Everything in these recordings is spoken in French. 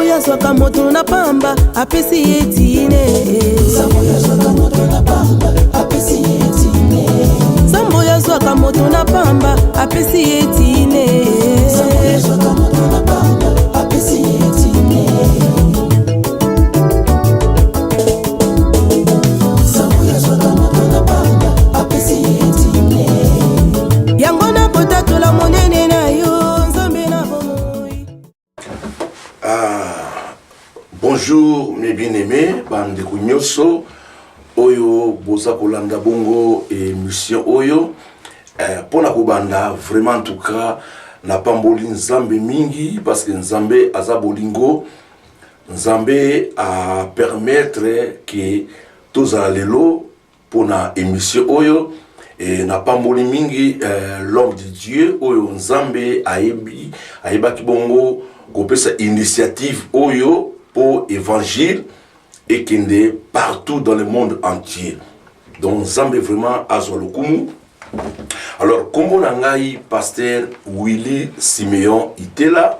Nzambo ya zwaka moto na pamba apesi yetine. Nzambo ya zwaka moto na pamba apesi yetine. Nzambo ya zwaka moto na pamba apesi yetine. Nzambo ya zwaka moto na pamba apesi yetine. Nzambo ya zwaka moto na pamba apesi yetine. Yango na kotatula monene na yo Nzambe na bomoi. Bonjour mes bien-aimés, bande kunyoso oyo boza kolanda bongo émission oyo pona kobanda vraiment en tout cas na pamboli Nzambe mingi parce que Nzambe aza bolingo, Nzambe a permettre que tozala lelo pona émission oyo et na pamboli mingi l'homme de Dieu oyo Nzambe ayebaki bongo kopesa initiative oyo pour évangile et qui est partout dans le monde entier. Donc Nzambe vraiment azwa lokumu. Alors comme on a pasteur Willy Simeon Itela,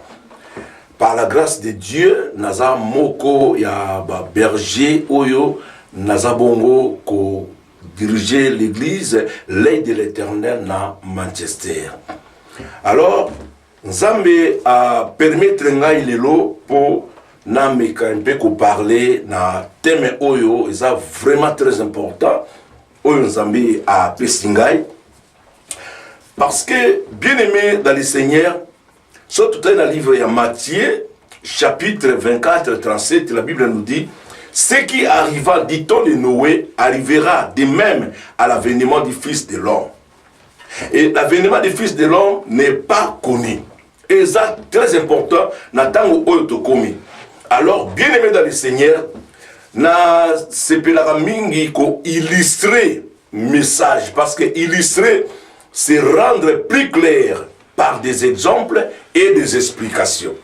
par la grâce de Dieu, naza moko ya ba berger oyo naza bongo ko diriger l'église l'œil de l'Éternel na Manchester. Alors Nzambe a permettre ngai lelo pour na mekampe ko parler na thème oyo est vraiment très important oyo Nzambe a pesingai parce que bien aimé dans le Seigneur surtout dans le livre de Matthieu chapitre 24 37 la Bible nous dit ce qui arriva du temps de Noé arrivera de même à l'avènement du Fils de l'homme. Et l'avènement du Fils de l'homme n'est pas connu. Et ça très important n'attend au tokomi. Alors, bien aimé dans le Seigneur, na sepelaka mingi ko illustrer message parce que illustrer c'est rendre plus clair par des exemples et des explications.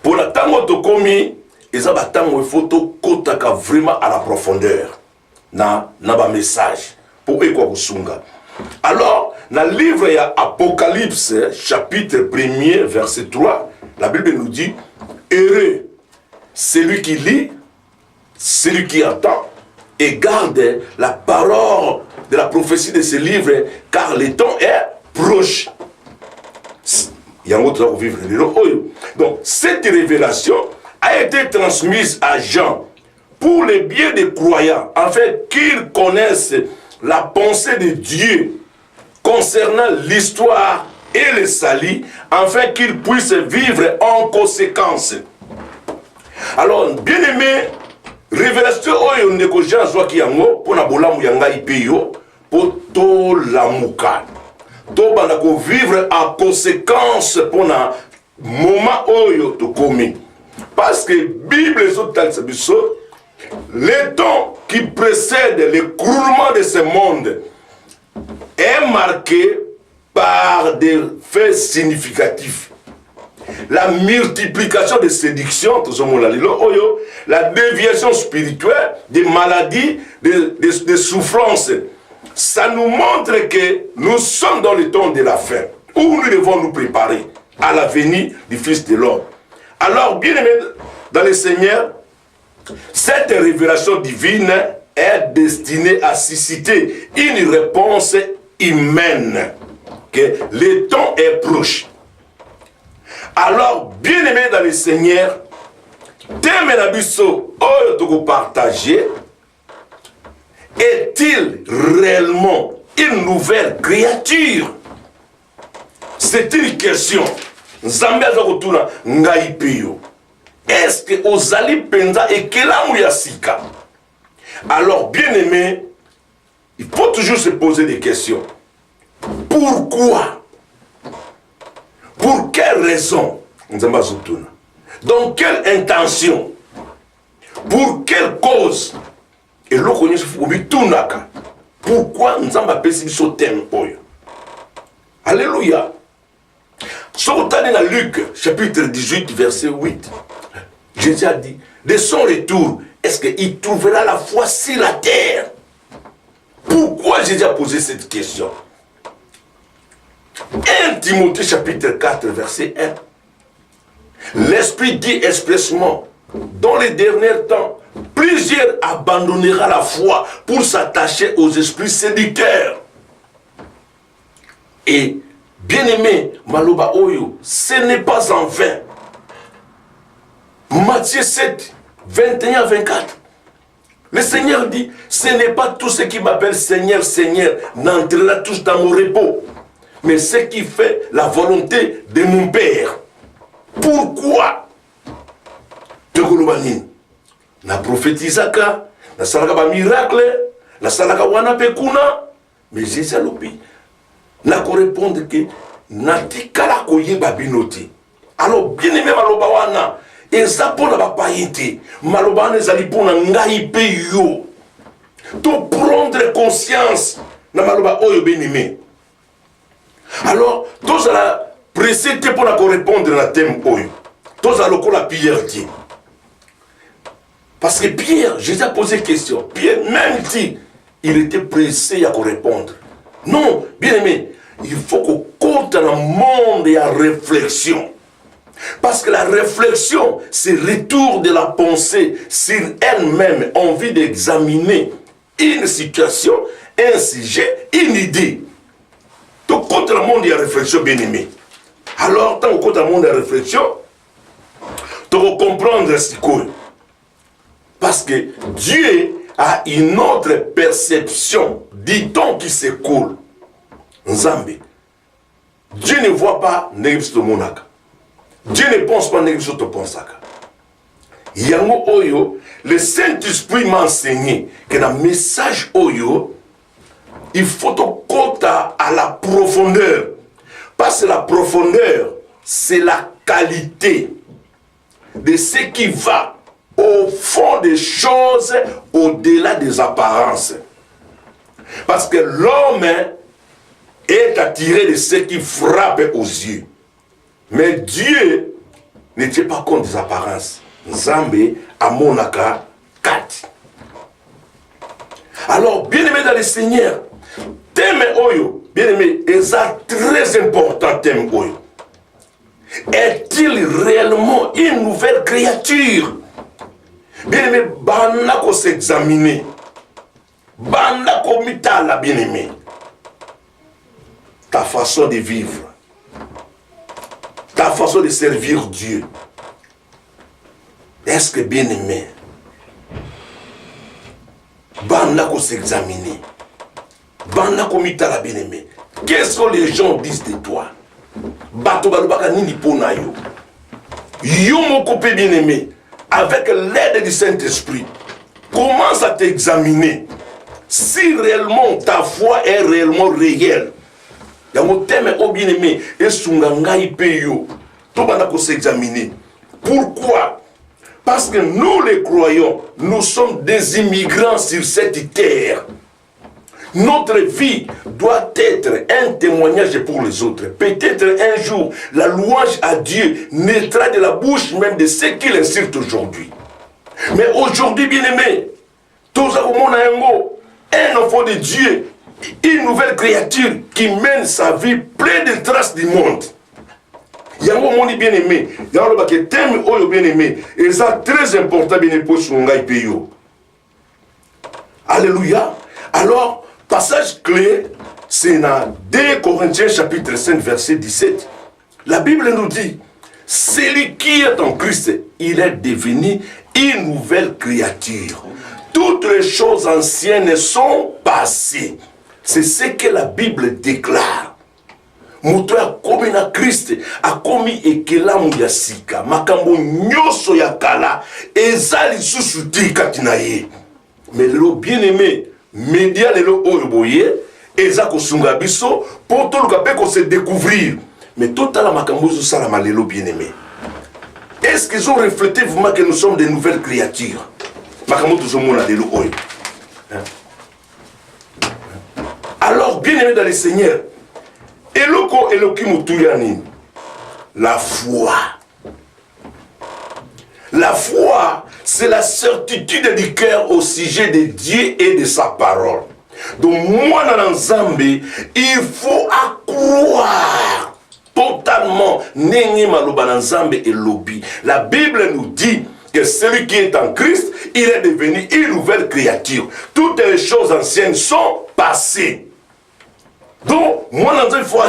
Pour la tango tokomi, eza ba tango photo kotaka vraiment à la profondeur na ba message pour ekwa kusunga. Alors, dans le livre il y a Apocalypse chapitre 1er verset 3, la Bible nous dit heureux celui qui lit, celui qui attend et garde la parole de la prophétie de ce livre, car le temps est proche. Donc, cette révélation a été transmise à Jean pour le bien des croyants, afin qu'ils connaissent la pensée de Dieu concernant l'histoire et le salut, afin qu'ils puissent vivre en conséquence. Alors, bien aimé, révélation oyo ndeko Jean zwaki yango pona bolamu yanga ipeyo pour to lamuka. To banda ko vivre en conséquence pona moment oyo to komi. Parce que Bible biso le temps qui précède l'écroulement de ce monde est marqué par des faits significatifs. La multiplication des séductions, la déviation spirituelle, des maladies, des souffrances. Ça nous montre que nous sommes dans le temps de la fin, où nous devons nous préparer à la venue du Fils de l'homme. Alors, bien aimé dans le Seigneur, cette révélation divine est destinée à susciter une réponse humaine, que le temps est proche. Alors, bien aimé dans le Seigneur, thème nabiso oyo toko partager, est-il réellement une nouvelle créature? C'est une question. Nzambe azakotuna ngai peyo. Est-ce que ozali penza ekelamu ya sika? Alors, bien aimé, il faut toujours se poser des questions. Pourquoi? Pour quelle raison? Dans quelle intention? Pour quelle cause? Et l'on connaît ce tunaka. Pourquoi nous avons appelé ce thème? Alléluia. Sautant dans Luc, chapitre 18, verset 8, Jésus a dit, de son retour, est-ce qu'il trouvera la foi sur la terre? Pourquoi Jésus a posé cette question? 1 Timothée chapitre 4 verset 1. L'Esprit dit expressement, dans les derniers temps, plusieurs abandonnera la foi pour s'attacher aux esprits séducteurs. Et, bien-aimé, Maloba Oyo, ce n'est pas en vain. Matthieu 7, 21-24. Le Seigneur dit, ce n'est pas tous ceux qui m'appellent Seigneur, Seigneur, n'entrera tous dans mon repos, mais ceux qui font la volonté de mon Père. Pourquoi? Tegolobanine. Na prophétisaka, na salaka ba miracle, na salaka wana pekuna, mais Jésus a lobi. Na ko répondre que na tikala koyeba binoti. Alors bien aimé maloba wana, eza pona ba païté, maloba wana ezali pona ngai pe yo. To prendre conscience na maloba oyo bien aimé. Alors, tous la pressé pour la répondre à thème oyo. Tous à la Pierre dit. Parce que Pierre, Jésus a posé question. Pierre, même si il était pressé à répondre. Non, bien aimé, il faut qu'on compte dans le monde et la réflexion. Parce que la réflexion, c'est le retour de la pensée sur elle-même, envie d'examiner une situation, un sujet, une idée. Donc, contre le monde, il y a réflexion, bien aimé. Alors, tant qu'on a le monde de réflexion, tu vas comprendre ce qu'on. Parce que Dieu a une autre perception, dit-on, qui s'écoule. Nzambe. Dieu ne voit pas Negipso Monaka. Dieu ne pense pas Negipso Toponsaka. Yango Oyo, le Saint-Esprit m'a enseigné que dans le message Oyo, il faut compter à la profondeur. Parce que la profondeur, c'est la qualité de ce qui va au fond des choses, au-delà des apparences. Parce que l'homme est attiré de ce qui frappe aux yeux. Mais Dieu ne tient pas compte des apparences. Nzambe amonaka kat. Alors, bien aimé dans le Seigneur, thème oyo, bien aimé, c'est très important thème oyo. Est-il réellement une nouvelle créature? Bien aimé, banda ko s'examiner, banda ko mitala, bien aimé, ta façon de vivre, ta façon de servir Dieu. Est-ce que bien aimé, banda ko s'examiner, banda ko mitala, bien aimé, qu'est-ce que les gens disent de toi? Bato balobaka nini pona yo. Yo mon copain bien aimé, avec l'aide du Saint-Esprit, commence à t'examiner si réellement ta foi est réellement réelle. Il y a mon thème au bien aimé, et sungangai peyo. Tout le monde s'examiner. Pourquoi? Parce que nous les croyants, nous sommes des immigrants sur cette terre. Notre vie doit être un témoignage pour les autres. Peut-être un jour, la louange à Dieu naîtra de la bouche même de ceux qui l'insultent aujourd'hui. Mais aujourd'hui, bien-aimé, tous un enfant de Dieu, une nouvelle créature qui mène sa vie pleine de traces du monde. Il y a un moment bien-aimé, il y a un thème bien-aimé, et ça très important bien-aimé pour son gars. Alléluia. Alors, passage clé, c'est dans 2 Corinthiens chapitre 5 verset 17. La Bible nous dit, celui qui est en Christ, il est devenu une nouvelle créature. Toutes les choses anciennes sont passées. C'est ce que la Bible déclare. Moto a commis na Christ, a commis ekelamu ya sika, makambo nyoso ya kala, ezali susuti katinaye. Mais le bien-aimé, média lelo oyo boye eza kosunga biso pour tout le capé qu'on se découvrir. Mais tout à la makambo ça la malelo bien-aimé. Est-ce qu'ils ont reflété vraiment que nous sommes des nouvelles créatures? Makambo tout monde a lelo oyo. Alors bien-aimé dans le Seigneur, eloko elokimu tuyani, la foi. La foi, c'est la certitude du cœur au sujet de Dieu et de sa parole. Donc, moi, dans Nzambe, il faut croire totalement. Nengi maloba nzambe et lobby. La Bible nous dit que celui qui est en Christ, il est devenu une nouvelle créature. Toutes les choses anciennes sont passées. Donc, moi, il faut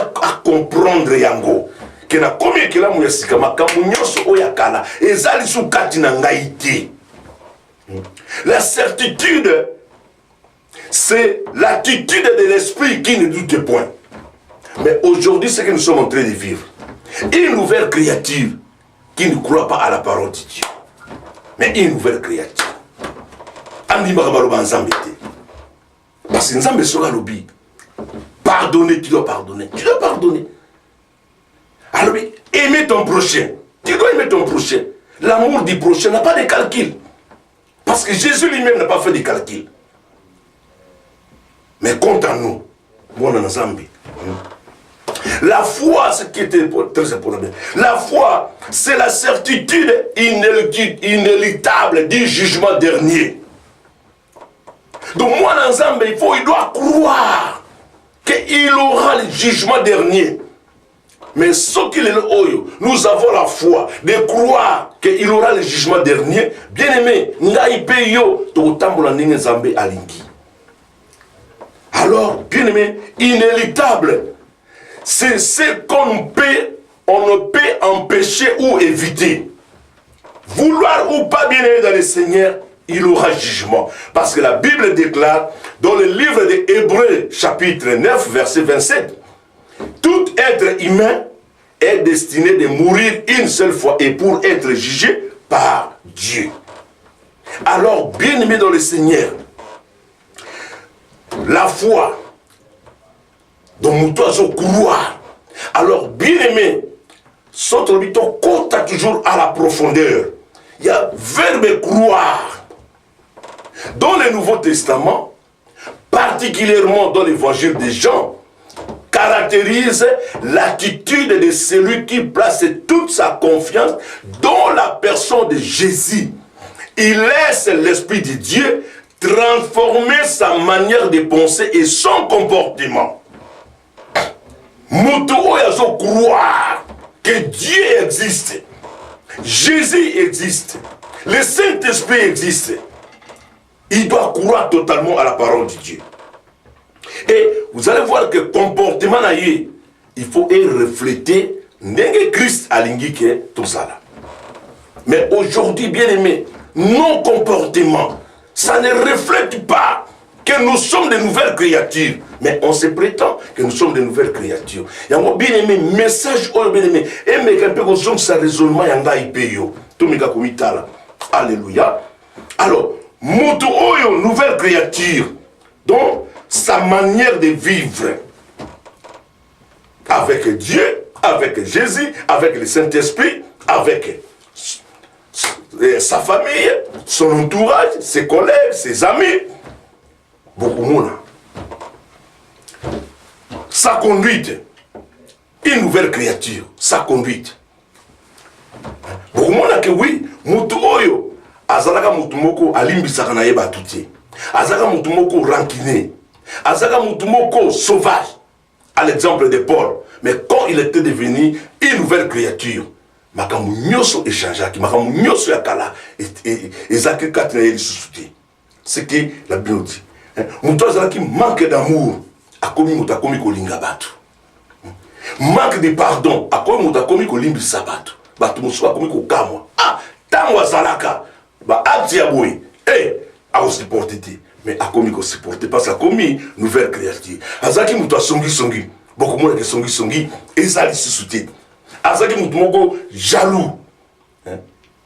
comprendre yango. Que na komi kila muyasika makambo nyonso oyakala ezali sous kati na ngai te. La certitude, c'est l'attitude de l'esprit qui ne doute point. Mais aujourd'hui, c'est que nous sommes en train de vivre. Une nouvelle créature qui ne croit pas à la parole de Dieu. Mais une nouvelle créature. Parce que Nzambe sera lobby. Pardonner, tu dois pardonner. Tu dois pardonner. Alors, aimer ton prochain. Tu dois aimer ton prochain. L'amour du prochain n'a pas de calcul. Parce que Jésus lui-même n'a pas fait de calcul. Mais compte en nous. La foi, ce qui était très important. La foi, c'est la certitude inéluctable du jugement dernier. Donc moi, dans Zambie, il doit croire qu'il aura le jugement dernier. Mais ce qu'il est nous avons la foi de croire qu'il aura le jugement dernier. Bien aimé, alors, bien aimé, inéluctable, c'est ce on ne peut empêcher ou éviter. Vouloir ou pas bien aimé dans le Seigneur, il aura jugement. Parce que la Bible déclare dans le livre des Hébreux, chapitre 9, verset 27, tout être humain est destiné de mourir une seule fois et pour être jugé par Dieu. Alors, bien aimé dans le Seigneur, la foi, dont nous devons croire. Alors, bien aimé, notre habitant compte toujours à la profondeur. Il y a verbe croire. Dans le Nouveau Testament, particulièrement dans l'évangile de Jean, caractérise l'attitude de celui qui place toute sa confiance dans la personne de Jésus. Il laisse l'Esprit de Dieu transformer sa manière de penser et son comportement. Nous devons croire que Dieu existe, Jésus existe, le Saint-Esprit existe. Il doit croire totalement à la parole de Dieu. Et vous allez voir que le comportement, il faut refléter Christ à l'ingike tout ça. Mais aujourd'hui, bien aimé, nos comportements, ça ne reflète pas que nous sommes de nouvelles créatures. Mais on se prétend que nous sommes de nouvelles créatures. Il y a un bien aimé message, bien aimé. Et mais un peu comme ça, raisonnement, il y a un alléluia. Alors, moto oyo, nouvelle créature, donc sa manière de vivre avec Dieu, avec Jésus, avec le Saint-Esprit, avec sa famille, son entourage, ses collègues, ses amis, beaucoup moins. Sa conduite, une nouvelle créature, sa conduite. Beaucoup moins que oui, moto oyo. Azalaka mutumoko alimbisaka na yeba tuti. Azalaka mutumoko rancunier. Azalaka mutumoko sauvage. À l'exemple de Paul. Mais quand il était devenu une nouvelle créature, makambo nyoso échangeaki, makambo nyoso yakala ezaki kati na ye lisusuti. C'est que la Bible dit. Muto azalaki manque d'amour, akomi muto akomi kolinga batu. Manque de pardon, akomi muto akomi kolimbisa batu. Batu muso akomi kokamwa. Ah, tango azalaka. Bah, acte yaboui, a supporté, mais a commis qu'on supporte parce qu'a commis nouvelle créature. Azaki moutoua songi, beaucoup moins que songi, et ça les sous-souté. Azaki moutoua jaloux,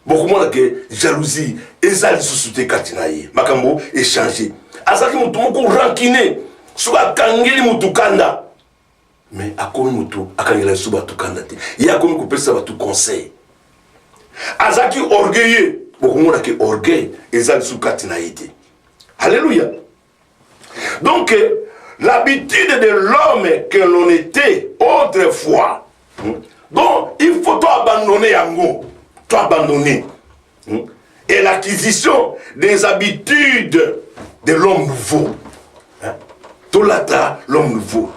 beaucoup moins que jalousie, et ça les sous-souté katinaï. Makambo échangé. Azaki moutoua rankiné, soit kangeli moutoukanda. Mais a commis moutou, a kangela souba tukanda. Il y a commis coupé ça va tout conseil. Azaki orgueilleux. Beaucoup de gens ont orgueil et ça sous katinaïté. Alléluia. Donc, l'habitude de l'homme que l'on était autrefois, donc il faut abandonner Yango, abandonner. Et l'acquisition des habitudes de l'homme nouveau. Tout l'homme nouveau.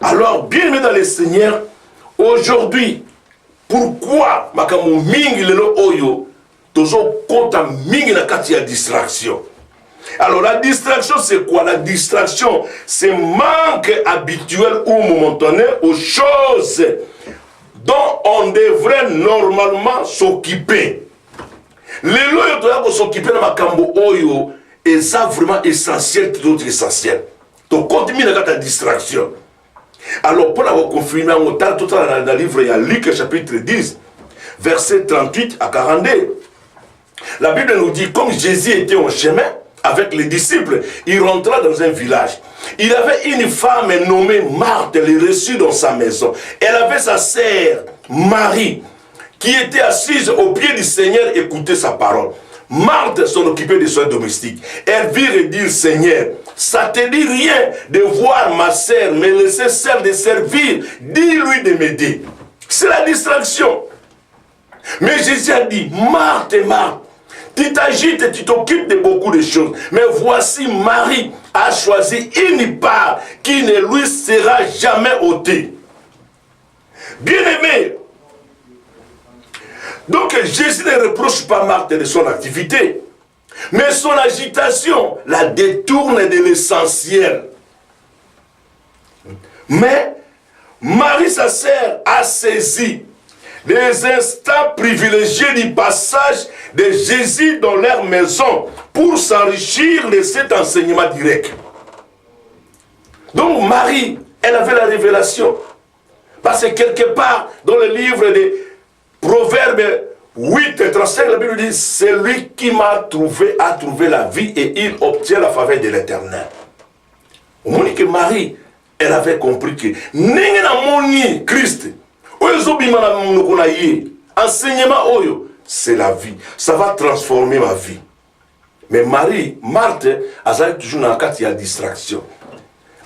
Alors, bien aimé dans le Seigneur, Aujourd'hui, pourquoi makambo mingi lelo oyo tozo kota mingi na kati ya distraction? Alors la distraction c'est quoi? La distraction c'est manque habituel ou momentané aux choses dont on devrait normalement s'occuper. Lelo yo toya s'occuper na makambo oyo et ça vraiment essentiel, tout autre essentiel. Donc continue dans la distraction. Alors pour la confirmer on t'a tout dans le livre il y a Luc chapitre 10 verset 38 à 42. La Bible nous dit comme Jésus était en chemin avec les disciples, il rentra dans un village. Il avait une femme nommée Marthe, elle est reçue dans sa maison. Elle avait sa sœur Marie qui était assise au pied du Seigneur, écouter sa parole. Marthe s'en occupait des soins domestiques. Elle vit et dit, Seigneur, ça te dit rien de voir ma sœur me laisser seule de servir. Dis-lui de m'aider. C'est la distraction. Mais Jésus a dit, Marthe, Marthe, tu t'agites et tu t'occupes de beaucoup de choses. Mais voici Marie a choisi une part qui ne lui sera jamais ôtée. Bien-aimé, donc Jésus ne reproche pas Marthe de son activité, mais son agitation la détourne de l'essentiel. Mais Marie, sa sœur, a saisi les instants privilégiés du passage de Jésus dans leur maison pour s'enrichir de cet enseignement direct. Donc Marie, elle avait la révélation. Parce que quelque part, dans le livre des Proverbe 8, 35, la Bible dit, c'est lui qui m'a trouvé, a trouvé la vie et il obtient la faveur de l'Éternel. Au moment que Marie, elle avait compris que Christ, enseignement c'est la vie. Ça va transformer ma vie. Mais Marie, Marthe, elle a toujours dans le cas de la distraction.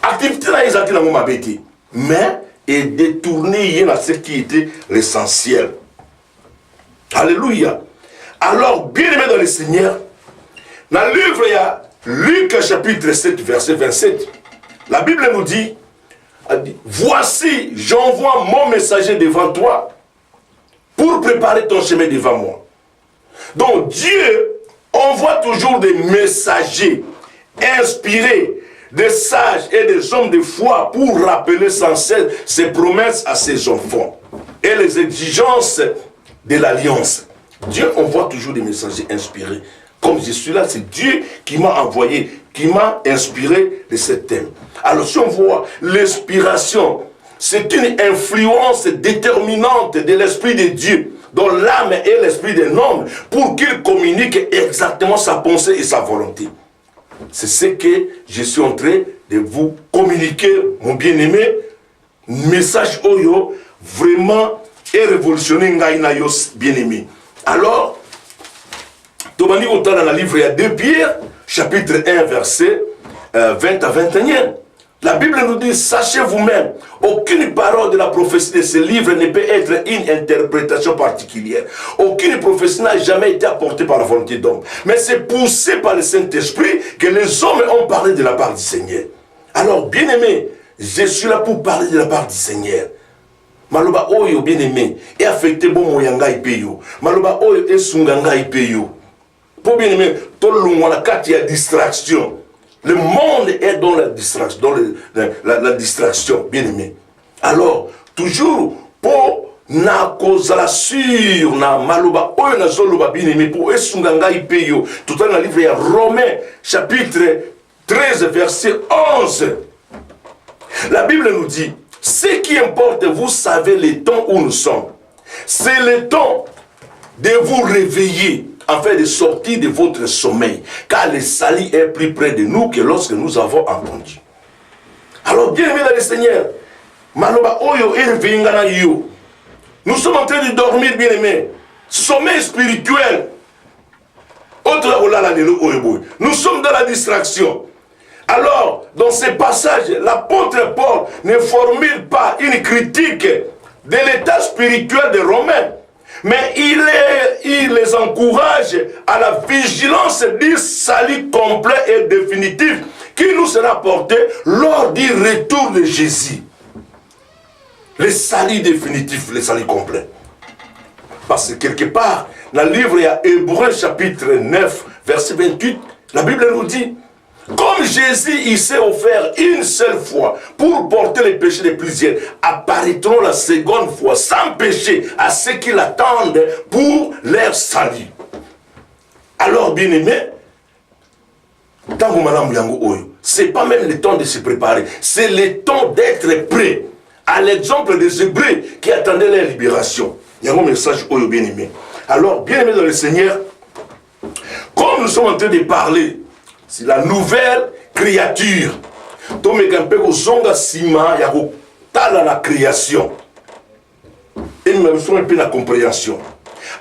Activité là, ils ont ma bêtise. Mais elle détournée à ce qui était l'essentiel. Alléluia. Alors, bien aimé dans le Seigneur, dans le livre, il y a Luc chapitre 7, verset 27. La Bible nous dit, voici, j'envoie mon messager devant toi pour préparer ton chemin devant moi. Donc, Dieu envoie toujours des messagers inspirés, des sages et des hommes de foi pour rappeler sans cesse ses promesses à ses enfants et les exigences de l'alliance. Dieu envoie toujours des messagers inspirés. Comme je suis là, c'est Dieu qui m'a envoyé, qui m'a inspiré de ce thème. Alors si on voit l'inspiration, c'est une influence déterminante de l'Esprit de Dieu dans l'âme et l'esprit d'un homme pour qu'il communique exactement sa pensée et sa volonté. C'est ce que je suis en train de vous communiquer, mon bien-aimé. Message Oyo, vraiment et révolutionner Ngaïna Yos bien-aimé. Alors, Tomani Ota dans la livre, il y a 2 Pierre, chapitre 1, verset 20 à 21. La Bible nous dit, sachez vous-même, aucune parole de la prophétie de ce livre ne peut être une interprétation particulière. Aucune prophétie n'a jamais été apportée par la volonté d'homme. Mais c'est poussé par le Saint-Esprit que les hommes ont parlé de la part du Seigneur. Alors, bien-aimé, je suis là pour parler de la part du Seigneur. Maloba oyo bien-aimé, et affecté bon moyanga ipeyo. Maloba oyo et sunganga ipeyo. Pour bien-aimé, tout le monde a la distraction. Le monde est dans la distraction, la distraction, bien-aimé. Alors, toujours, pour na kozala sur na maloba oyo na zoloba bien-aimé, pour esunganga ipeyo. Tout dans le livre de Romains, chapitre 13, verset 11. La Bible nous dit, ce qui importe, vous savez le temps où nous sommes. C'est le temps de vous réveiller afin de sortir de votre sommeil. Car le salut est plus près de nous que lorsque nous avons entendu. Alors, bien aimé dans le Seigneur, Maloba Oyo et Yo, nous sommes en train de dormir, bien aimé. Sommeil spirituel. Nous sommes dans la distraction. Alors, dans ces passages, l'apôtre Paul ne formule pas une critique de l'état spirituel des Romains, mais il les encourage à la vigilance du salut complet et définitif qui nous sera porté lors du retour de Jésus. le salut définitif, le salut complet. Parce que quelque part, dans le livre, il y a Hébreux chapitre 9, verset 28, la Bible nous dit, comme Jésus, il s'est offert une seule fois pour porter les péchés des plusieurs, apparaîtront la seconde fois sans péché à ceux qui l'attendent pour leur salut. Alors, bien aimé, c'est pas même le temps de se préparer, c'est le temps d'être prêt. À l'exemple des Hébreux qui attendaient leur libération. Il y a un message au bien aimé. Alors, bien aimé dans le Seigneur, comme nous sommes en train de parler, c'est la nouvelle créature. Donc, la création. Et nous avons un peu la compréhension.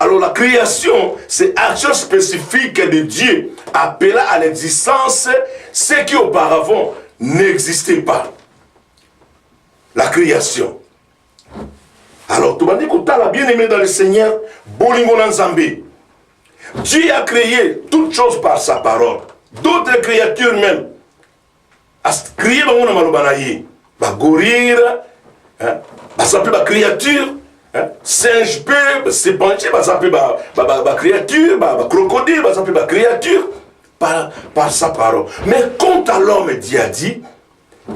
Alors, la création, c'est action spécifique de Dieu, appelant à l'existence ce qui auparavant n'existait pas. La création. Alors, tu m'as dit que tu as bien aimé dans le Seigneur, Bolingo Nzambe. Dieu a créé toutes choses par sa parole. D'autres créatures même. A créé dans mon malobanaye. Ba gorille, ba s'appelle ba créature, singe peu, serpentier, ba s'appelle ba créature, ba crocodile, ba s'appelle ba créature par sa parole. Mais quant à l'homme, Dieu a dit,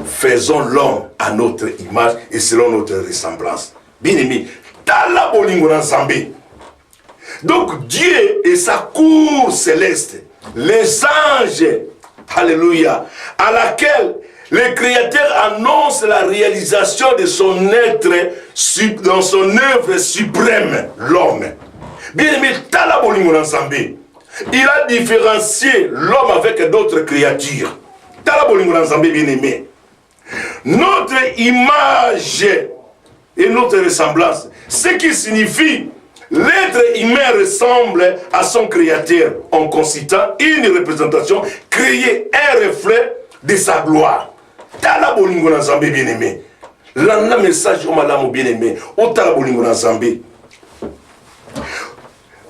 faisons l'homme à notre image et selon notre ressemblance. Bien aimé, Tala Bolingo Nzambe. Donc Dieu et sa cour céleste, les anges, alléluia, à laquelle le Créateur annonce la réalisation de son être dans son œuvre suprême, l'homme. Bien aimé, Tala Bolingo Nzambe. Il a différencié l'homme avec d'autres créatures. Tala Bolingo Nzambe, bien aimé. Notre image et notre ressemblance, ce qui signifie l'être humain ressemble à son créateur en constituant une représentation, créer un reflet de sa gloire. Tala Bolingo Nzambe bien aimé. L'un message au madame bien aimé. Au Tala Bolingo Nzambe.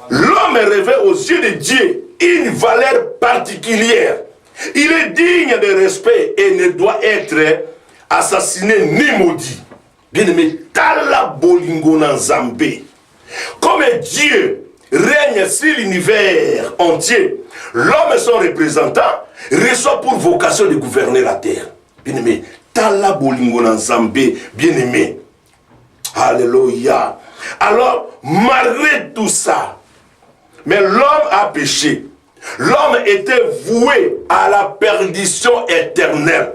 L'homme revêt aux yeux de Dieu une valeur particulière. Il est digne de respect et ne doit être assassiné ni maudit. Bien aimé, Tala Bolingo Nzambe. Comme Dieu règne sur l'univers entier, l'homme, son représentant, reçoit pour vocation de gouverner la terre. Bien aimé, Tala Bolingo Nzambe, bien aimé. Alléluia. Alors, malgré tout ça, mais l'homme a péché. L'homme était voué à la perdition éternelle.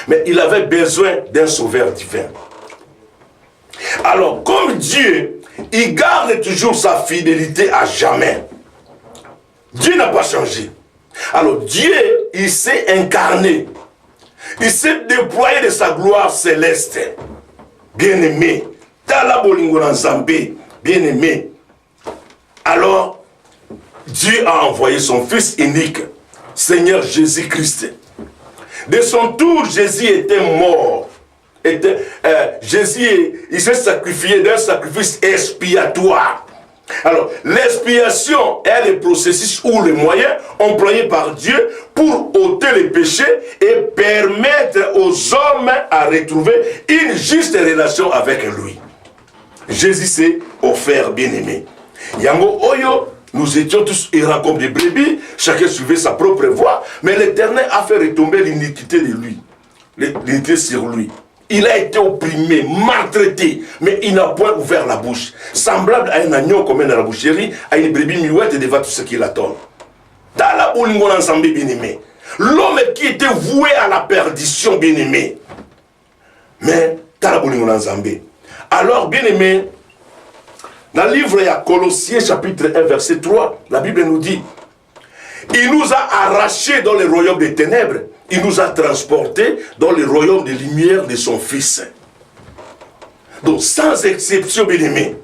Mais il avait besoin d'un sauveur divin. Alors, comme Dieu, il garde toujours sa fidélité à jamais. Dieu n'a pas changé. Alors, Dieu, il s'est incarné. Il s'est déployé de sa gloire céleste. Bien-aimé. Tala Bolingo Nzambe. Bien-aimé. Alors, Dieu a envoyé son Fils unique, Seigneur Jésus-Christ. De son tour, Jésus était mort. Jésus, il s'est sacrifié d'un sacrifice expiatoire. Alors, l'expiation est le processus ou le moyen employé par Dieu pour ôter les péchés et permettre aux hommes à retrouver une juste relation avec lui. Jésus s'est offert, bien-aimé. Yango Oyo, nous étions tous errants comme des brebis, chacun suivait sa propre voie, mais l'Éternel a fait retomber l'iniquité de lui, l'iniquité sur lui. Il a été opprimé, maltraité, mais il n'a point ouvert la bouche. Semblable à un agneau comme dans la boucherie, à une brebis muette devant tout ce qui l'attend. Tala Bolingo Nzambe bien-aimé. L'homme qui était voué à la perdition, bien-aimé. Mais, Tala Bolingo Nzambe. Alors, bien-aimé, dans le livre, il y a Colossiens chapitre 1, verset 3, la Bible nous dit, il nous a arrachés dans le royaume des ténèbres. Il nous a transportés dans le royaume de lumière de son Fils. Donc, sans exception, bien-aimé.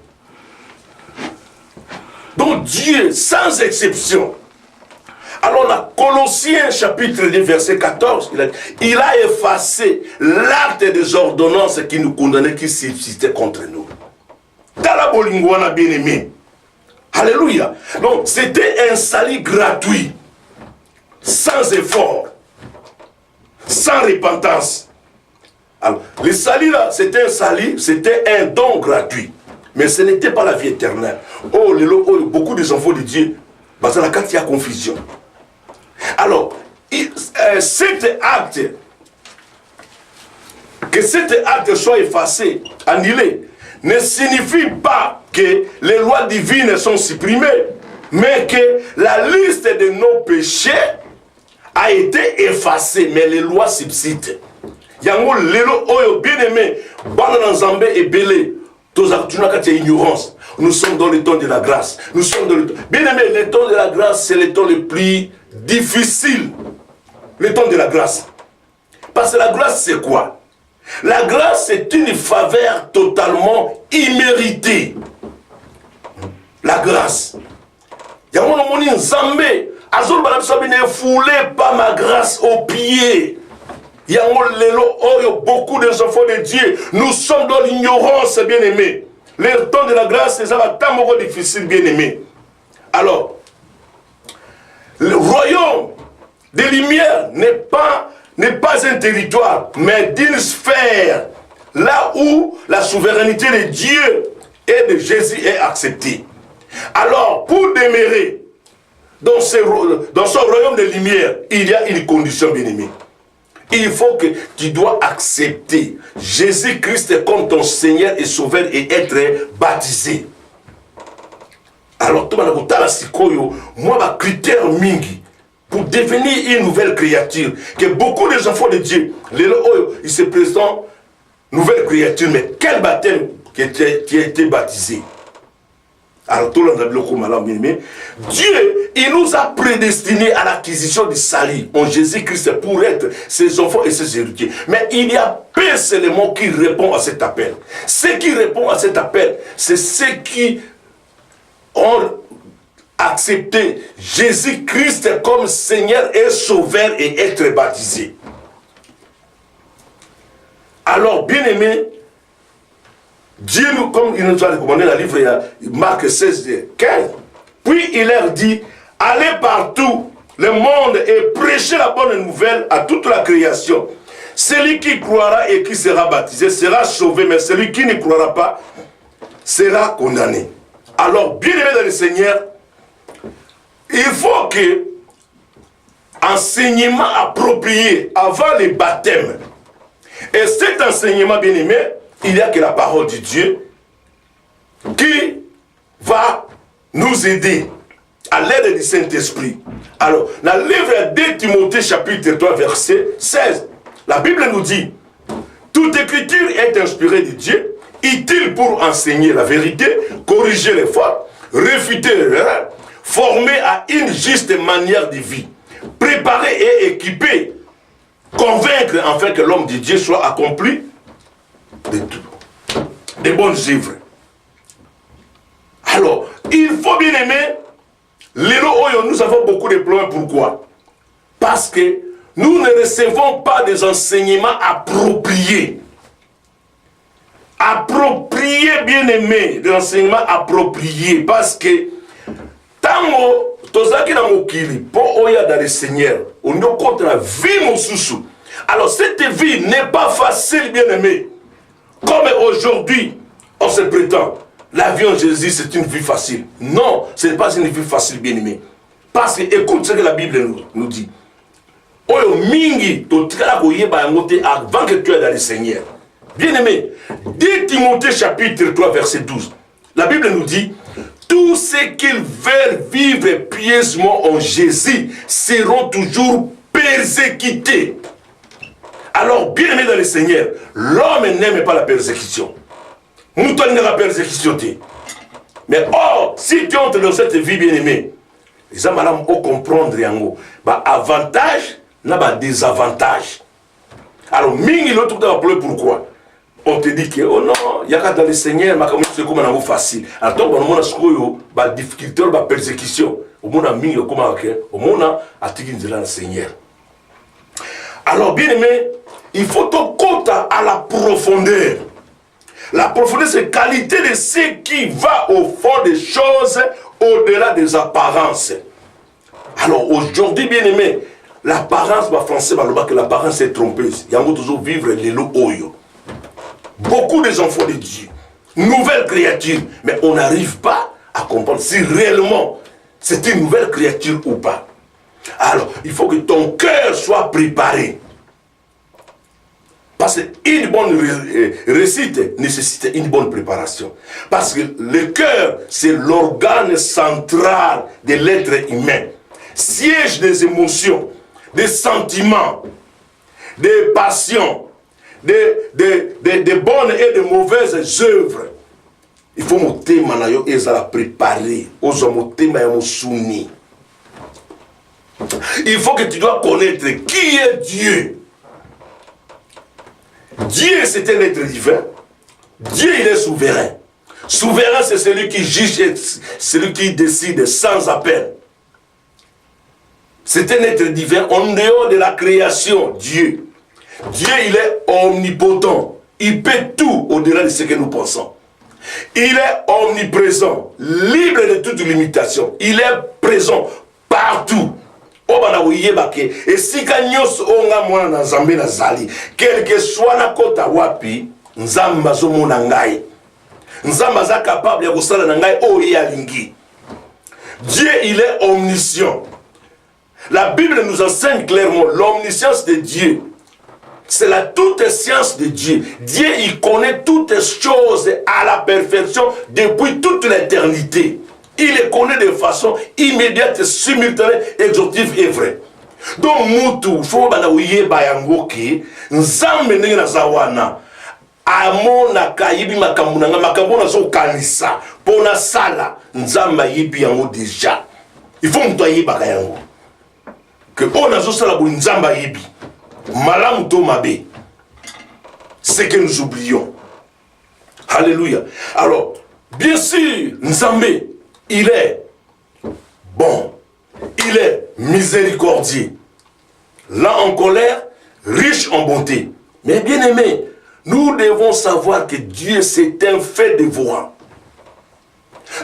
Donc, Dieu, sans exception. Alors, dans Colossiens chapitre 2, verset 14, il a effacé l'acte des ordonnances qui nous condamnaient, qui subsistaient contre nous. Tala Bolingo na bien-aimé. Alléluia. Donc, c'était un salut gratuit, sans effort, sans repentance. Alors, le salut là, c'était un salut, c'était un don gratuit. Mais ce n'était pas la vie éternelle. Oh, beaucoup des enfants de Dieu, parce que quand il y a confusion. Alors, cet acte, que cet acte soit effacé, annulé, ne signifie pas que les lois divines sont supprimées, mais que la liste de nos péchés a été effacée, mais les lois subsistent. Yango lelo oyo bien aimé, bana nzambe et belé, ignorance. Nous sommes dans le temps de la grâce. Nous sommes dans le temps. Bien aimé, le temps de la grâce, c'est le temps le plus difficile. Le temps de la grâce. Parce que la grâce, c'est quoi? La grâce, c'est une faveur totalement imméritée. La grâce. Yango no moni nzambe, azol balabisa bine foulé par ma grâce aux pieds. Beaucoup des enfants de Dieu, nous sommes dans l'ignorance, bien aimé. Le temps de la grâce, c'est un temps difficile, bien aimé. Alors, le royaume des lumières n'est pas un territoire, mais d'une sphère, là où la souveraineté de Dieu et de Jésus est acceptée. Alors, pour demeurer dans son royaume des lumières, il y a une condition, bien aimé. Il faut que tu dois accepter Jésus-Christ comme ton Seigneur et Sauveur et être baptisé. Alors, tout le monde moi, ma critère mingi pour devenir une nouvelle créature, que beaucoup de enfants de Dieu, ils se présentent nouvelle créature, mais quel baptême qui a été baptisé? Alors, tout le monde, Dieu, il nous a prédestinés à l'acquisition du salut en Jésus-Christ pour être ses enfants et ses héritiers. Mais il y a peu seulement qui répondent à cet appel. Ceux qui répondent à cet appel, c'est ceux qui ont accepté Jésus-Christ comme Seigneur et Sauveur et être baptisés. Alors, bien aimé, Dieu, comme il nous a recommandé dans le livre Marc 16, 15, puis il leur dit, allez partout, le monde, et prêchez la bonne nouvelle à toute la création. Celui qui croira et qui sera baptisé sera sauvé, mais celui qui ne croira pas sera condamné. Alors, bien aimé dans le Seigneur, il faut que enseignement approprié avant le baptême. Et cet enseignement, bien aimé, il n'y a que la parole de Dieu qui va nous aider à l'aide du Saint-Esprit. Alors, dans le livre de Timothée, chapitre 3, verset 16, la Bible nous dit, toute écriture est inspirée de Dieu, utile pour enseigner la vérité, corriger les fautes, réfuter les erreurs, former à une juste manière de vie, préparer et équiper, convaincre afin que l'homme de Dieu soit accompli de tout, des bonnes œuvres. Alors, il faut bien aimer, nous avons beaucoup de problèmes. Pourquoi? Parce que nous ne recevons pas des enseignements appropriés. Appropriés, bien aimés, des enseignements appropriés. Parce que, tant que dans le Seigneur, on est contre la vie, mon sous. Alors, cette vie n'est pas facile, bien aimé. Comme aujourd'hui, on se prétend, la vie en Jésus, c'est une vie facile. Non, ce n'est pas une vie facile, bien aimé. Parce que, écoute ce que la Bible nous dit. Avant que tu aies dans le Seigneur. Bien aimé, 2 Timothée chapitre 3, verset 12. La Bible nous dit, tous ceux qui veulent vivre pieusement en Jésus seront toujours persécutés. Alors, bien aimé dans le Seigneur, l'homme n'aime pas la persécution. Nous tenons la persécution. Mais or, si tu entres dans cette vie bien aimée, les hommes vont comprendre avantage, désavantage. Alors, mingi l'autre pourquoi? On te dit que, oh non, il y a dans le Seigneur, c'est comme un facile. Alors, on a des difficultés, des persécutions. On a mingi, on a attiré le Seigneur. Alors, bien aimé, il faut ton compte à la profondeur. La profondeur, c'est la qualité de ce qui va au fond des choses, au-delà des apparences. Alors, aujourd'hui, bien aimé, l'apparence, français, que l'apparence est trompeuse. Il y a toujours vivre les lots oyo. Beaucoup des enfants de Dieu, nouvelle créature, mais on n'arrive pas à comprendre si réellement c'est une nouvelle créature ou pas. Alors, il faut que ton cœur soit préparé. Parce qu'une bonne réussite nécessite une bonne préparation. Parce que le cœur, c'est l'organe central de l'être humain. Siège des émotions, des sentiments, des passions, des bonnes et de mauvaises œuvres. Il faut monter manayo et ça préparer. Il faut que tu dois connaître qui est Dieu. Dieu, c'est un être divin. Dieu, il est souverain. Souverain, c'est celui qui juge, celui qui décide sans appel. C'est un être divin en dehors de la création, Dieu. Dieu, il est omnipotent. Il peut tout au-delà de ce que nous pensons. Il est omniprésent, libre de toute limitation. Il est présent partout. Et si quel que soit na kota wapi, nzamba zomona ngai. Nzamba za capable de faire na ngai o yalingi. Dieu, il est omniscient. La Bible nous enseigne clairement l'omniscience de Dieu. C'est la toute science de Dieu. Dieu, il connaît toutes choses à la perfection depuis toute l'éternité. Il les connaît de façon immédiate, simultanée, exhaustive et vraie. Donc, Moutou, faut banaouye bayangoki, nzambe ndenge na zawana, amona kayibi makamuna makamuna so kanisa, pona sala, nzamba yibi yango déjà. Il faut mtoyer bakayango. Que on a zo sala bu nzamba yibi. Malam to mabe. C'est que nous oublions. Alléluia. Alors, bien sûr, nzambe, il est bon, il est miséricordieux, lent en colère, riche en bonté. Mais bien aimé, nous devons savoir que Dieu c'est un fait dévorant.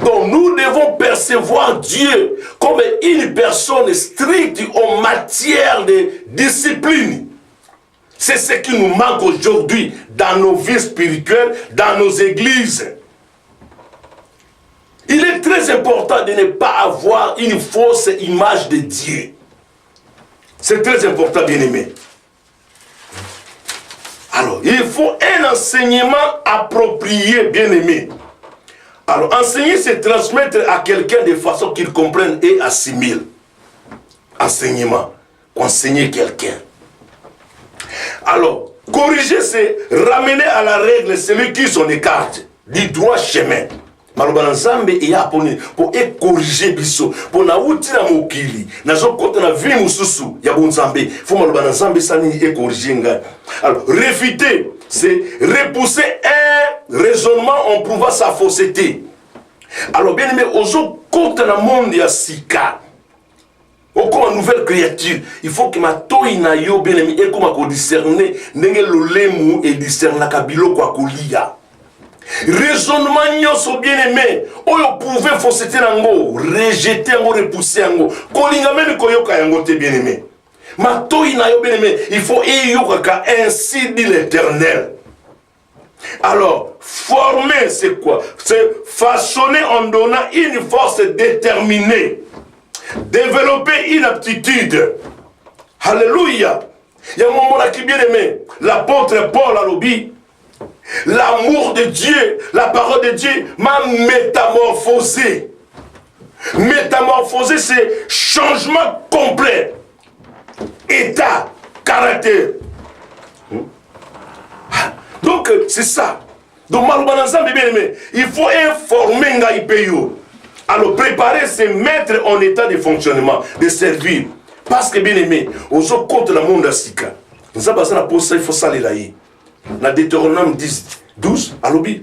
Donc nous devons percevoir Dieu comme une personne stricte en matière de discipline. C'est ce qui nous manque aujourd'hui dans nos vies spirituelles, dans nos églises. Il est très important de ne pas avoir une fausse image de Dieu. C'est très important, bien-aimé. Alors, il faut un enseignement approprié, bien-aimé. Alors, enseigner, c'est transmettre à quelqu'un de façon qu'il comprenne et assimile. Enseignement. Enseigner quelqu'un. Alors, corriger, c'est ramener à la règle celui qui s'en écarte du droit chemin. Malobana nzambe eya pour corriger biso pour na uti na mokili na zokota na vie mususu ya bonzambe faut malobana nzambe sani et corriger nga. Alors réfuter c'est repousser un raisonnement en prouvant sa fausseté. Alors bien aimé ozo kota na monde ya sika oko nouvelle créature il faut que ma toina yo bien aimé et comme ko discerner ndenge lolemu et discerner kabilo kwa kulia. Raisonnement nyonso bien-aimé, oyo pouvez fausseté nango, rejeter yango, repousser yango. Kolinga même koyoka yango te bien-aimé. Matoi na yo bien-aimé, il faut eyoka ainsi dit l'Éternel. Alors, former c'est quoi? C'est façonner en donnant une force déterminée. Développer une aptitude. Alléluia. Il y a un moment là qui bien-aimé, l'apôtre Paul a l'obi. L'amour de Dieu, la parole de Dieu m'a métamorphosé. Métamorphosé, c'est changement complet. État, caractère. Donc, c'est ça. Donc, il faut informer Ngaïpeyo. Alors, préparer, c'est mettre en état de fonctionnement, de servir. Parce que, bien aimé, aux autres contre le monde à Sika, nous avons besoin de poser, il faut saler là. Dans Deutéronome 12, à l'obi.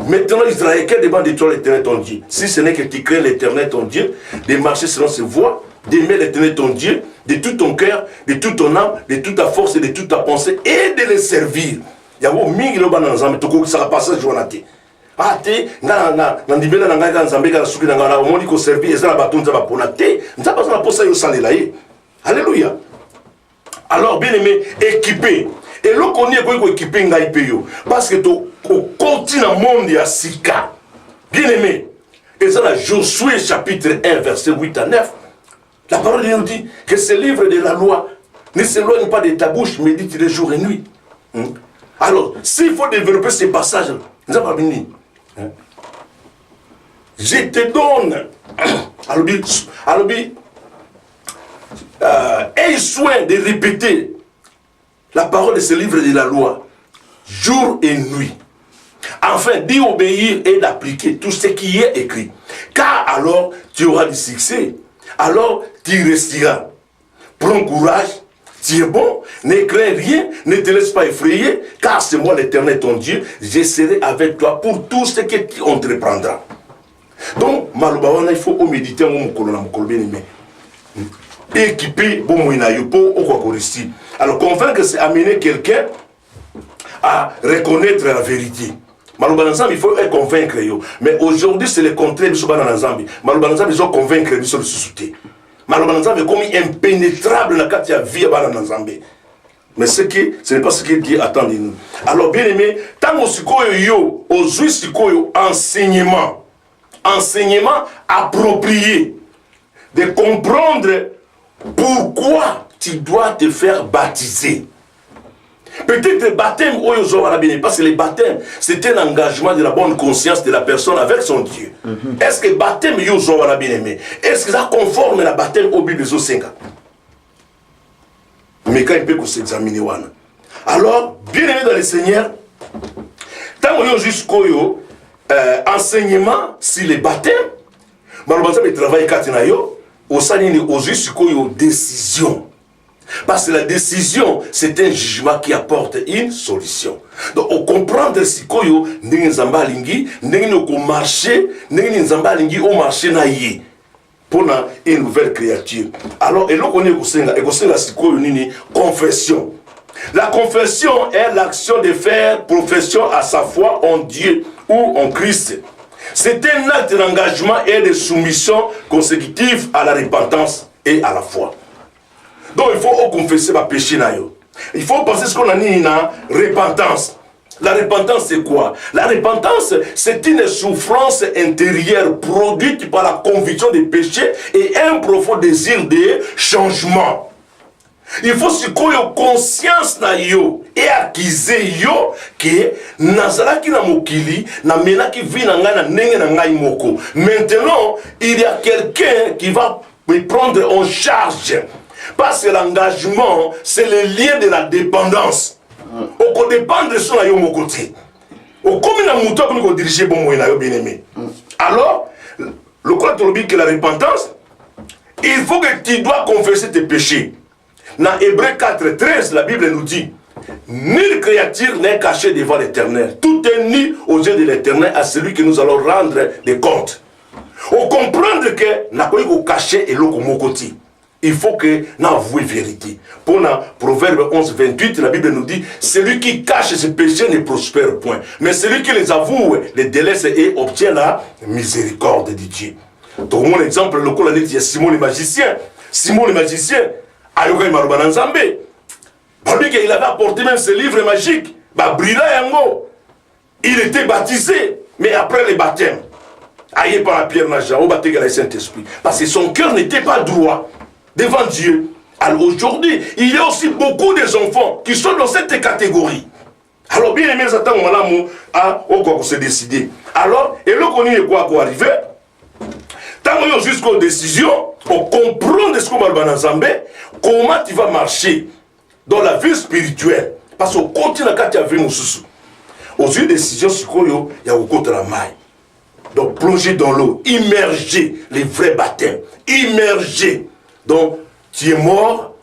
Maintenant, Israël, quel débat de toi l'Éternel ton Dieu? Si ce n'est que tu crées l'Éternel ton Dieu, de marcher selon ses voies, d'aimer l'Éternel ton Dieu, de tout ton cœur, de toute ton âme, de toute ta force et de toute ta pensée, et de les servir. Il y a un mingi loba dans l'ensemble, tout ça va passer journée. Ah, t'es, na ndibela na ngaka nzambe ka suki na ngana, on dit qu'on servir, et ça la bâton, ça va pour la thé, ça passe la posa yo salé là. Alléluia. Alors, bien aimé, équipé. Et là, on est équipé, parce que au continent monde, il y a 6 cas. Bien aimé. Et ça, là, Josué, chapitre 1, verset 8 à 9. La parole nous dit que ce livre de la loi ne s'éloigne pas de ta bouche, médite les jours et nuit. Alors, s'il faut développer ces passages, nous avons fini. Je te donne, aie soin de répéter la parole de ce livre de la loi, jour et nuit, afin d'y obéir et d'appliquer tout ce qui est écrit. Car alors tu auras du succès, alors tu resteras. Prends courage, tu es bon, ne crains rien, ne te laisse pas effrayer, car c'est moi l'Éternel ton Dieu, je serai avec toi pour tout ce que tu entreprendras. Donc, il faut méditer équipé, bon, alors, convaincre, c'est amener quelqu'un à reconnaître la vérité. Il faut convaincre. Mais aujourd'hui, c'est le contraire. Ils ont convaincre sur le sous-souté. Est comme impénétrable dans la vie. Mais ce n'est pas ce que Dieu attend de nous. Alors, bien aimé, tant que enseignement approprié, de comprendre pourquoi tu dois te faire baptiser. Peut-être le baptême, parce que le baptême, c'est un engagement de la bonne conscience de la personne avec son Dieu. Est-ce que le baptême, est-ce que ça conforme le baptême au Bible 5 ans? Mais quand il peut s'examiner, alors, bien aimé dans le Seigneur, tant qu'on est jusqu'au enseignement sur le baptême, il travaille au salini aux jusqu'aux décisions. Parce que la décision, c'est un jugement qui apporte une solution. Donc, on comprend si koyo n'engi nzamba lingi, n'engi no marché, n'engi nzamba lingi au marché na yé pour une nouvelle créature. Alors, et là on est au senga si koyo nini confession. La confession est l'action de faire profession à sa foi en Dieu ou en Christ. C'est un acte d'engagement et de soumission consécutif à la repentance et à la foi. Donc il faut confesser ma péché. Il faut penser ce qu'on a dit une repentance. La repentance c'est quoi? La repentance c'est une souffrance intérieure produite par la conviction des péchés et un profond désir de changement. Il faut se avoir conscience na yo et acquiser yo que nazalaki na mokili na menaki vi na ngai na ndenge na ngai moko. Maintenant, il y a quelqu'un qui va me prendre en charge. Parce que l'engagement, c'est le lien de la dépendance. On peut dépendre de son yo mokoté. Au comme na muto comme ko diriger bon moyen na yo bien-aimé. Alors, le quoi tu dis que la repentance, il faut que tu dois confesser tes péchés. Dans Hébreux 4:13, la Bible nous dit: nulle créature n'est cachée devant l'Éternel. Tout est nu aux yeux de l'Éternel à celui que nous allons rendre des comptes. On comprend que n'a pas eu caché et l'autre mokoti. Il faut que nous avouions la vérité. Pour le Proverbe 11:28, la Bible nous dit: celui qui cache ses péchés ne prospère point. Mais celui qui les avoue les délaisse et obtient la miséricorde de Dieu. Donc, mon exemple, le coup, il y a Simon le magicien. Simon le magicien, il avait apporté même ce livre magique. Il était baptisé, mais après le baptême, aïe par la pierre naja, au baptême le Saint-Esprit. Parce que son cœur n'était pas droit devant Dieu. Alors aujourd'hui, il y a aussi beaucoup des enfants qui sont dans cette catégorie. Alors bien aimé, Satan, on s'est décidé. Alors, et là qu'on y est quoi arriver? Tant qu'on est jusqu'aux décisions, on comprend de ce qu'on va faire, comment tu vas marcher dans la vie spirituelle. Parce qu'on continue quand tu as vu nos sous. Aux yeux des décisions, il y a au côté de la maille. Donc plonger dans l'eau, immerger les vrais baptêmes, immerger. Donc tu es mort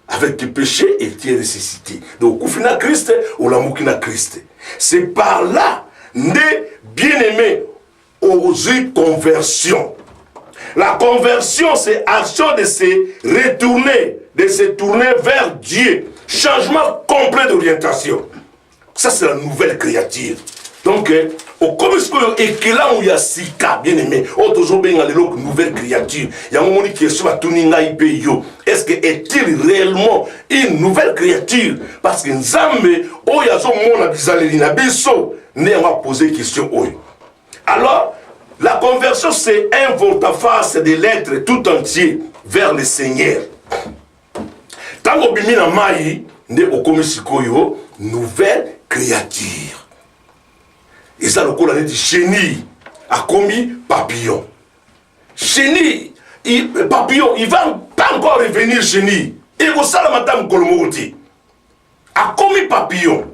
avec tes péchés et tu es ressuscité. Donc au final Christ, ou l'amour qui n'a Christ. C'est par là, bien aimé, aux yeux conversion. La conversion, c'est action de se retourner, de se tourner vers Dieu. Changement complet d'orientation. Ça, c'est la nouvelle créature. Donc, au commissaire et que là où il y a sika, bien aimé, toujours bien dans les nouvelles créatures. Il y a un moment qui est sur la tuninga ipeyo. Est-ce que est-il réellement une nouvelle créature? Parce que Nzambe, oh il y a son monde à bizarrerie na biso, ne va poser question oh. Alors, la conversion c'est un volte-face de l'être tout entier vers le Seigneur. Tango bimina mai, ne au commissaire nouvelle créature. Et ça, le coup, l'année dit chenille a commis papillon. Chenille, papillon, il ne va pas encore revenir chenille. Et vous savez, madame Kolomoti a commis papillon.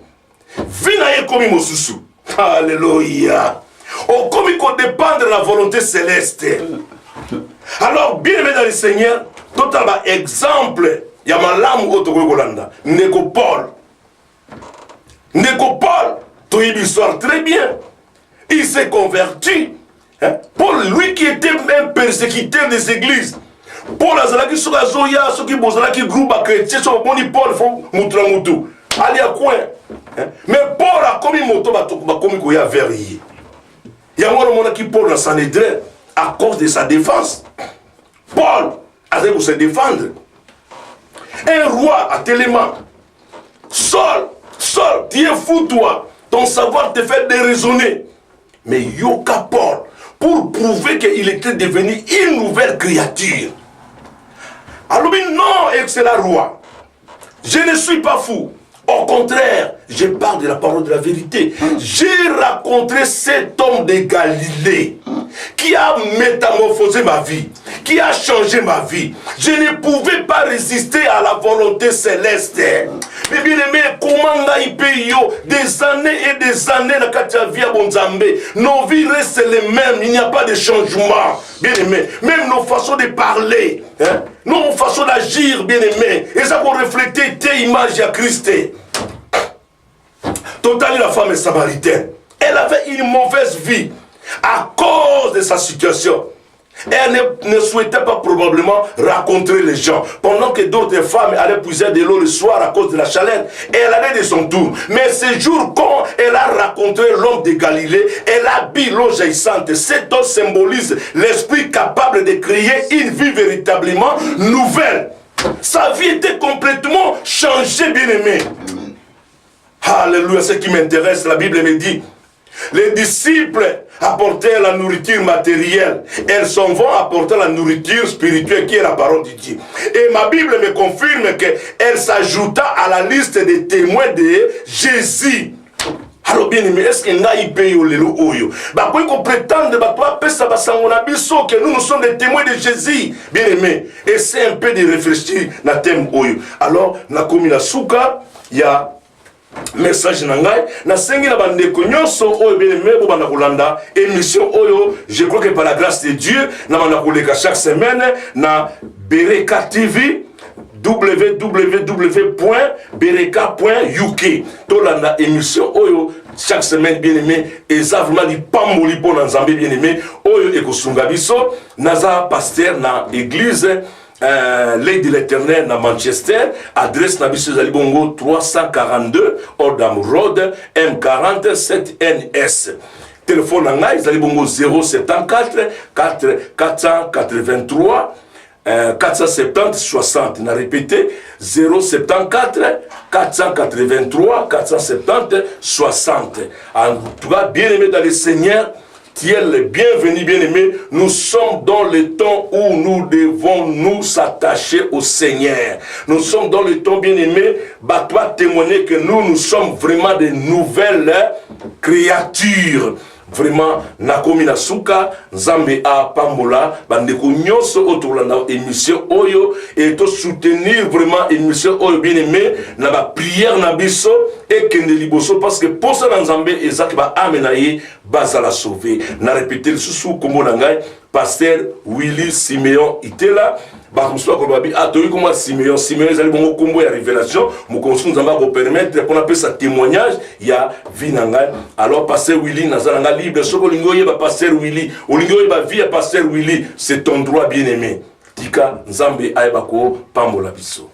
Vina a commis mosusu. Alléluia. On commis qu'on dépend de la volonté céleste. Alors, bien aimé dans le Seigneur, totalement exemple, il y a ma lame au Togolanda, Nécopole. Nécopole. Tout l'histoire très bien. Il s'est converti. Hein? Paul, lui qui était même persécuteur des églises. Paul a dit que Zoya, ceux qui bossent qui groupe à chrétien, sont bons, Paul, faut moutrer moutou. Allez à coin. Mais Paul a commis moto, commis qu'il y a verrier. Il y a un moment qui Paul dans Sanhédrin à cause de sa défense. Paul a dit pour se défendre. Un roi à Téléman. Saul, tu es fou toi. Ton savoir te fait déraisonner. Mais Yoka Paul, pour prouver qu'il était devenu une nouvelle créature. Alors, non, excellent roi. Je ne suis pas fou. Au contraire, je parle de la parole de la vérité. J'ai rencontré cet homme de Galilée qui a métamorphosé ma vie, qui a changé ma vie. Je ne pouvais pas résister à la volonté céleste. Mais bien aimé, comment il paye des années et des années dans la vie à Bonzambe, nos vies restent les mêmes, il n'y a pas de changement. Bien aimé, même nos façons de parler, hein, nos façons d'agir, bien aimé, et ça pour refléter tes images à Christ. Totalement la femme est samaritaine. Elle avait une mauvaise vie à cause de sa situation. Elle ne souhaitait pas probablement rencontrer les gens. Pendant que d'autres femmes allaient puiser de l'eau le soir à cause de la chaleur, elle allait de son tour. Mais ce jour, quand elle a rencontré l'homme de Galilée, elle a bu l'eau jaillissante. Cet eau symbolise l'esprit capable de créer une vie véritablement nouvelle. Sa vie était complètement changée, bien-aimée. Alléluia, ce qui m'intéresse, la Bible me dit, les disciples apportèrent la nourriture matérielle. Elles s'en vont apporter la nourriture spirituelle qui est la parole de Dieu. Et ma Bible me confirme qu'elle s'ajouta à la liste des témoins de Jésus. Alors bien aimé, est-ce que nous payons le oyo? Bah pour qu'on prétende que nous sommes des témoins de Jésus. Bien aimé, et c'est un peu de réfléchir na thème oyo. Alors na komi na suka, il y a message nangai na sengi na bandeko nyonso oyo bien-aimé bo bana kolanda émission oyo. Je crois que par la grâce de Dieu na bana koleka chaque semaine na Bereka TV www.bereka.uk tolanda émission oyo chaque semaine, bien-aimé, et ça vraiment dit pamboli pour dans Zambie, bien-aimé oyo ekosunga biso naza pasteur na église L'œil de l'Éternel à Manchester, adresse Nabiso Zalibongo 342 Oldham Road, M40 7NS. Téléphone en Naïs Zalibongo 074 483 470 60. On a répété 074 483 470 60. En tout cas, bien aimé dans le Seigneur, tu es le bienvenu, bien-aimé. Nous sommes dans le temps où nous devons nous s'attacher au Seigneur. Nous sommes dans le temps, bien-aimé, bah toi témoigner que nous sommes vraiment de nouvelles créatures. Vraiment, nakomi na suka, Nzambe a pambola, bandeko nyonso otolanda émission oyo, et to soutenir vraiment émission oyo bien-aimé, na ba prière na biso, et kende liboso, parce que pour ça Nzambe, ezaki ba amenaye, baza la sauver. Na répéter le sous kombo nangai, pasteur Willy Simeon Itela, bakumswa kolobabi atoyi koma Simeon ezali bongo kombo ya révélation mokonzi nzamba ko permettre pour appeler sa témoignage ya vinanga. Alors pasteur Willy nazalanga libre soko lingo yeba pasteur Willy olingo yeba vie ya pasteur Willy, c'est ton droit bien-aimé. Tika Nzambe ayeba ko pambola biso.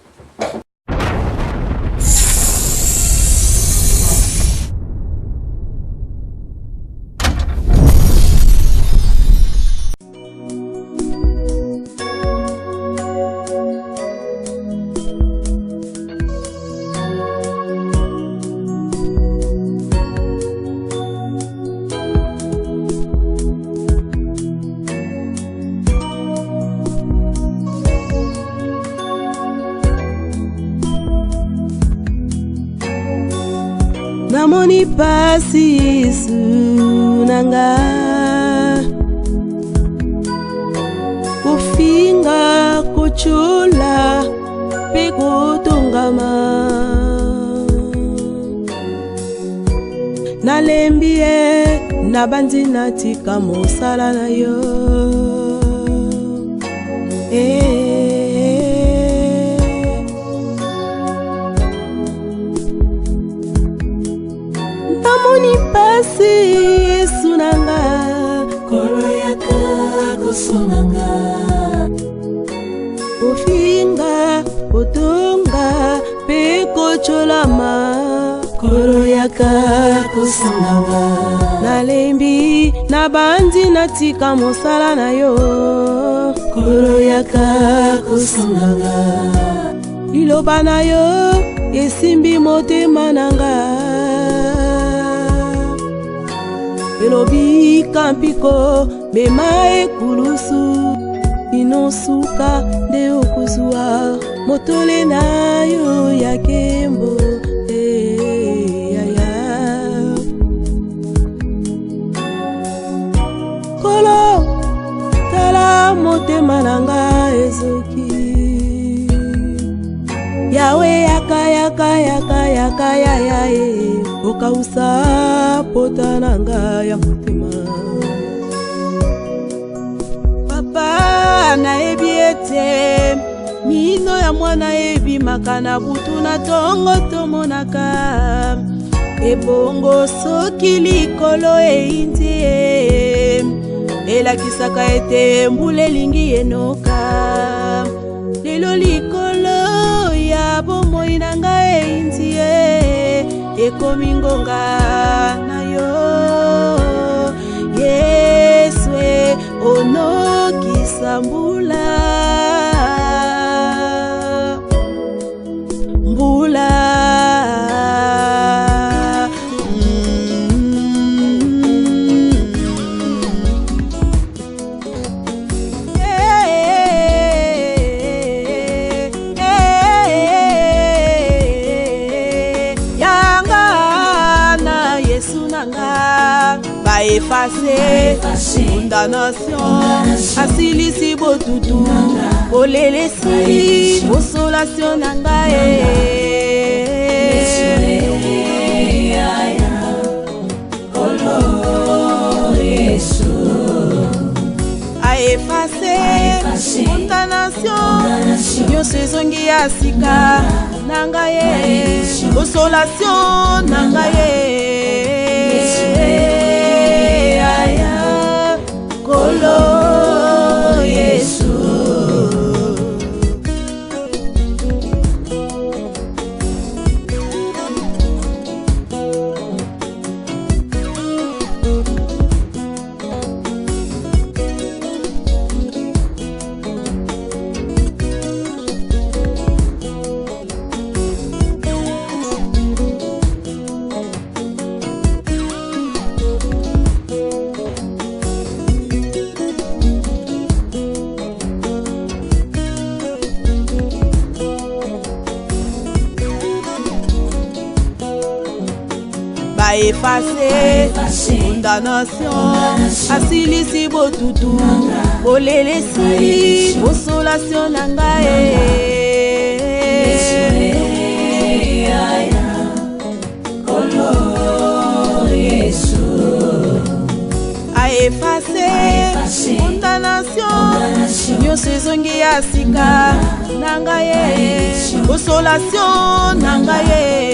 namoni pasi Yesu nanga kofinga kochola pe kotongama nalembi ye nabandi natika mosala na yo namoni pasi Yesu nanga kolo yaka kosonanga kofinga kotonga pe kocholama kolo yaka kosonanga nalembi nabandi natika mosala na yo kolo yaka kosonanga liloba na yo esimbi motema nanga elobi kampiko mema ekulusu inosuka nde okuzwa motole na yo ya kembo kolo tala motema nanga ezoki yawe yaka okausa pota nanga ya motema papa nayebi ete mino ya mwana ebimaka na butu na tongo tomonaka ebongo soki likolo eyindi elakisaka ete mbula elingi enoka lelo likolo ya bomoi na ngai eyindi ekomi ngonga na yo Yesu onokisa mbula efase condamnation asilisi botutu olelesi consolation na ngai aefase condamnation nyonso ezongi ya sika na ngai consolation na ngai kolo Yesu efase condamnation asilisi botutu olelesi consolation na ngai aefase condamnation nyonso ezongi ya sika na ngai consolation na ngai